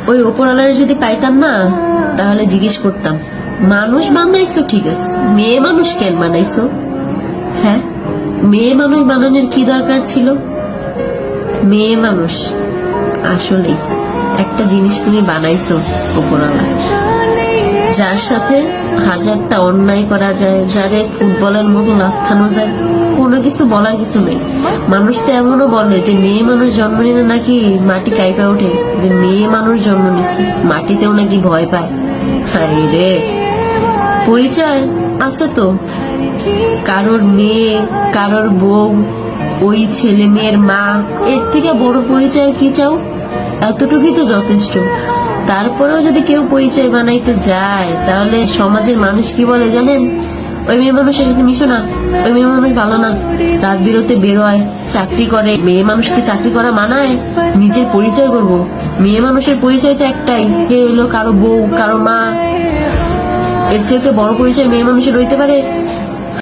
ওই ওপরওয়ালার যদি পাইতাম না, তাহলে জিজ্ঞেস করতাম, মানুষ বানাইছো ঠিক আছে, মেয়ে মানুষ কেন বানাইছো? হ্যাঁ, মেয়ে মানুষ বানানোর কি দরকার ছিল? মেয়ে মানুষ আসলেই একটা জিনিস তুমি বানাইছো ওপরওয়ালা, যার সাথে হাজারটা অন্যায় করা যায়, যারে ফুটবলের মতো লাথানো যায়, কোনো কিছু বলার কিছু নেই। মানুষ তো এমনও বলে যে মেয়ে মানুষ জন্ম নিলে নাকি মাটি কাইপা ওঠে, যে মেয়ে মানুষ জন্ম নিচ্ছে মাটিতেও নাকি ভয় পায়। হায় রে, পরিচয় আছে তো, কারোর মেয়ে, কারোর বউ, ওই ছেলে মেয়ের মা, এর থেকে বড় পরিচয় কি চাও? এতটুকুই তো যথেষ্ট। তারপরেও যদি কেউ পরিচয় বানাইতে যায়, তাহলে সমাজের মানুষ কি বলে জানেন? ওই মেয়ে মানুষের সাথে মিশো না, ওই মেয়ে মানুষ ভালো না, তার বিরুদ্ধে বেরোয়, চাকরি করে। মেয়ে মানুষকে চাকরি করা মানায়? নিজের পরিচয় করব, মেয়ে মানুষের পরিচয় তো একটাই, হে হলো কারো বউ, কারো মা। এর থেকে বড় পরিচয় মেয়ে মানুষের রইতে পারে?